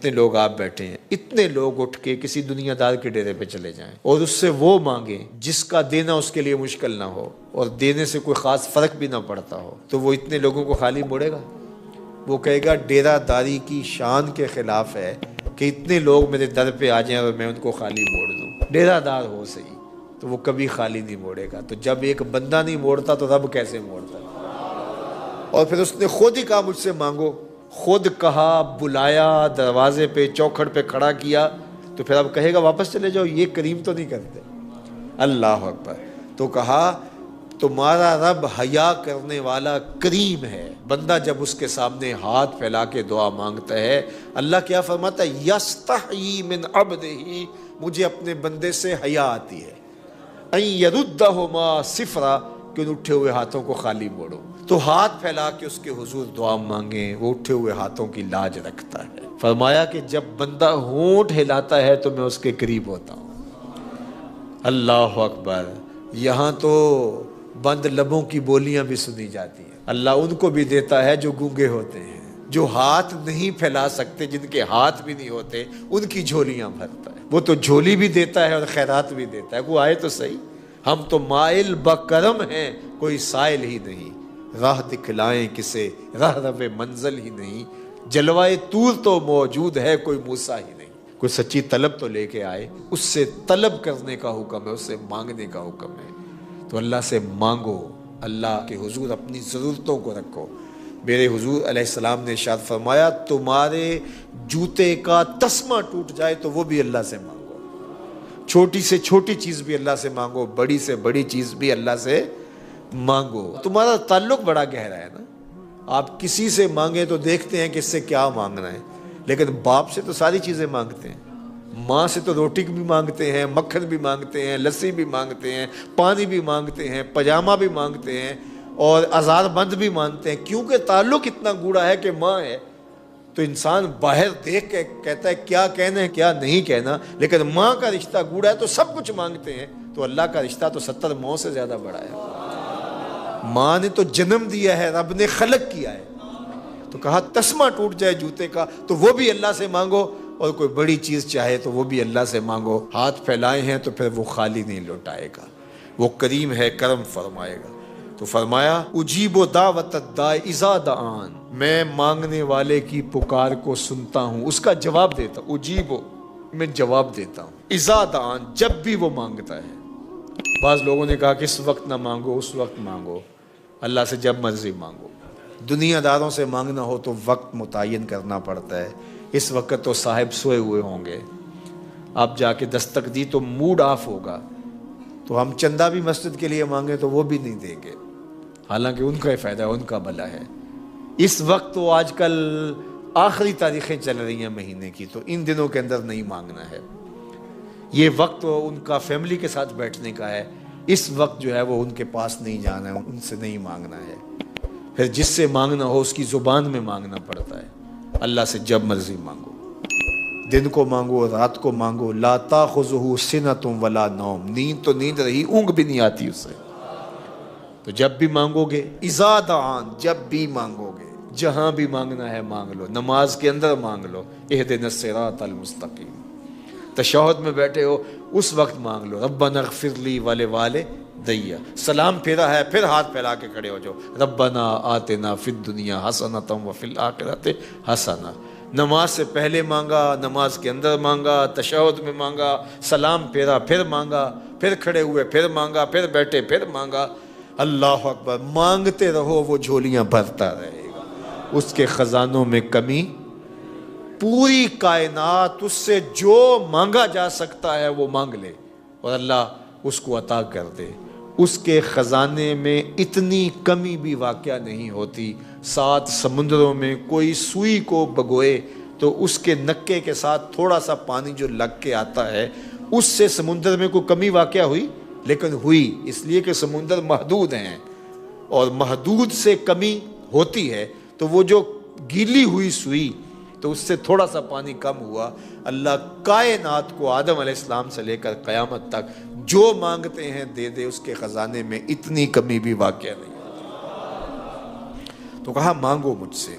جتنے لوگ آپ بیٹھے ہیں اتنے لوگ اٹھ کے کسی دنیا دار کے ڈیرے پہ چلے جائیں اور اس سے وہ مانگیں جس کا دینا اس کے لیے مشکل نہ ہو اور دینے سے کوئی خاص فرق بھی نہ پڑتا ہو، تو وہ اتنے لوگوں کو خالی موڑے گا؟ وہ کہے گا ڈیرہ داری کی شان کے خلاف ہے کہ اتنے لوگ میرے در پہ آ جائیں اور میں ان کو خالی موڑ دوں۔ ڈیرہ دار ہو صحیح تو وہ کبھی خالی نہیں موڑے گا۔ تو جب ایک بندہ نہیں موڑتا تو رب کیسے موڑتا؟ اور پھر اس نے خود ہی کہا مجھ سے مانگو، خود کہا، بلایا، دروازے پہ چوکھٹ پہ کھڑا کیا، تو پھر اب کہے گا واپس چلے جاؤ، یہ کریم تو نہیں کرتے۔ اللہ اکبر۔ تو کہا تمہارا رب حیا کرنے والا کریم ہے، بندہ جب اس کے سامنے ہاتھ پھیلا کے دعا مانگتا ہے اللہ کیا فرماتا ہے؟ یستحیی من عبدہ، مجھے اپنے بندے سے حیا آتی ہے، ان یردہما صفرا، کہ ان اٹھے ہوئے ہاتھوں کو خالی موڑو۔ تو ہاتھ پھیلا کے اس کے حضور دعا مانگیں، وہ اٹھے ہوئے ہاتھوں کی لاج رکھتا ہے۔ فرمایا کہ جب بندہ ہونٹ ہلاتا ہے تو میں اس کے قریب ہوتا ہوں۔ اللہ اکبر۔ یہاں تو بند لبوں کی بولیاں بھی سنی جاتی ہیں۔ اللہ ان کو بھی دیتا ہے جو گونگے ہوتے ہیں، جو ہاتھ نہیں پھیلا سکتے، جن کے ہاتھ بھی نہیں ہوتے، ان کی جھولیاں بھرتا ہے۔ وہ تو جھولی بھی دیتا ہے اور خیرات بھی دیتا ہے۔ وہ آئے تو صحیح، ہم تو مائل بکرم ہیں، کوئی سائل ہی نہیں، راہ دکھلائیں کسے، راہ رب منزل ہی نہیں، جلوائے طور تو موجود ہے، کوئی موسیٰ ہی نہیں۔ کوئی سچی طلب تو لے کے آئے، اس سے طلب کرنے کا حکم ہے، اس سے مانگنے کا حکم ہے۔ تو اللہ سے مانگو، اللہ کے حضور اپنی ضرورتوں کو رکھو۔ میرے حضور علیہ السلام نے ارشاد فرمایا تمہارے جوتے کا تسمہ ٹوٹ جائے تو وہ بھی اللہ سے مانگو، چھوٹی سے چھوٹی چیز بھی اللہ سے مانگو، بڑی سے بڑی چیز بھی اللہ سے مانگو۔ تمہارا تعلق بڑا گہرا ہے نا، آپ کسی سے مانگیں تو دیکھتے ہیں کہ اس سے کیا مانگنا ہے، لیکن باپ سے تو ساری چیزیں مانگتے ہیں، ماں سے تو روٹی بھی مانگتے ہیں، مکھن بھی مانگتے ہیں، لسی بھی مانگتے ہیں، پانی بھی مانگتے ہیں، پاجامہ بھی مانگتے ہیں، اور ہزار بند بھی مانگتے ہیں، کیونکہ تعلق اتنا گوڑا ہے کہ ماں ہے۔ تو انسان باہر دیکھ کے کہتا ہے کیا کہنا ہے کیا نہیں کہنا، لیکن ماں کا رشتہ گوڑا ہے تو سب کچھ مانگتے ہیں۔ تو اللہ کا رشتہ تو 70 ماؤں سے زیادہ بڑا ہے۔ ماں نے تو جنم دیا ہے، رب نے خلق کیا ہے، تو کہا تسمہ ٹوٹ جائے جوتے کا تو وہ بھی اللہ سے مانگو، اور کوئی بڑی چیز چاہے تو وہ بھی اللہ سے مانگو۔ ہاتھ پھیلائے ہیں تو پھر وہ خالی نہیں لوٹائے گا، وہ کریم ہے، کرم فرمائے گا۔ تو فرمایا اجیب دعوت الداع اذا دعان، میں مانگنے والے کی پکار کو سنتا ہوں، اس کا جواب دیتا ہوں۔ اجیب، میں جواب دیتا ہوں، اذا دعان، جب بھی وہ مانگتا ہے۔ بعض لوگوں نے کہا کہ اس وقت نہ مانگو، اس وقت مانگو، اللہ سے جب مرضی مانگو۔ دنیا داروں سے مانگنا ہو تو وقت متعین کرنا پڑتا ہے۔ اس وقت تو صاحب سوئے ہوئے ہوں گے، آپ جا کے دستک دی تو موڈ آف ہوگا، تو ہم چندہ بھی مسجد کے لیے مانگے تو وہ بھی نہیں دیں گے، حالانکہ ان کا فائدہ ہے، ان کا بھلا ہے۔ اس وقت تو آج کل آخری تاریخیں چل رہی ہیں مہینے کی، تو ان دنوں کے اندر نہیں مانگنا ہے۔ یہ وقت تو ان کا فیملی کے ساتھ بیٹھنے کا ہے، اس وقت جو ہے وہ ان کے پاس نہیں جانا ہے، ان سے نہیں مانگنا ہے۔ پھر جس سے مانگنا ہو اس کی زبان میں مانگنا پڑتا ہے۔ اللہ سے جب مرضی مانگو، دن کو مانگو، رات کو مانگو۔ لا تاخذہ سنۃ ولا نوم، نیند تو نیند رہی، اونگ بھی نہیں آتی اسے۔ تو جب بھی مانگو گے، اذا دعان، جب بھی مانگو گے، جہاں بھی مانگنا ہے مانگ لو، نماز کے اندر مانگ لو، اہدنا الصراط المستقیم۔ تشہد میں بیٹھے ہو اس وقت مانگ لو، ربنا اغفر لی ولوالدی، سلام پھیرا ہے پھر ہاتھ پھیلا کے کھڑے ہو جاؤ، ربنا آتنا فی الدنیا حسنۃ وفی الآخرۃ حسنہ۔ نماز سے پہلے مانگا، نماز کے اندر مانگا، تشہد میں مانگا، سلام پھیرا پھر مانگا، پھر کھڑے ہوئے پھر مانگا، پھر بیٹھے پھر مانگا۔ اللہ اکبر، مانگتے رہو، وہ جھولیاں بھرتا رہے گا، اس کے خزانوں میں کمی۔ پوری کائنات اس سے جو مانگا جا سکتا ہے وہ مانگ لے اور اللہ اس کو عطا کر دے۔ اس کے خزانے میں اتنی کمی بھی واقع نہیں ہوتی۔ 7 سمندروں میں کوئی سوئی کو بگوئے تو اس کے نکے کے ساتھ تھوڑا سا پانی جو لگ کے آتا ہے، اس سے سمندر میں کوئی کمی واقع ہوئی؟ لیکن ہوئی، اس لیے کہ سمندر محدود ہیں، اور محدود سے کمی ہوتی ہے، تو وہ جو گیلی ہوئی سوئی تو اس سے تھوڑا سا پانی کم ہوا۔ اللہ کائنات کو آدم علیہ السلام سے لے کر قیامت تک جو مانگتے ہیں دے دے، اس کے خزانے میں اتنی کمی بھی واقع نہیں۔ تو کہا مانگو مجھ سے۔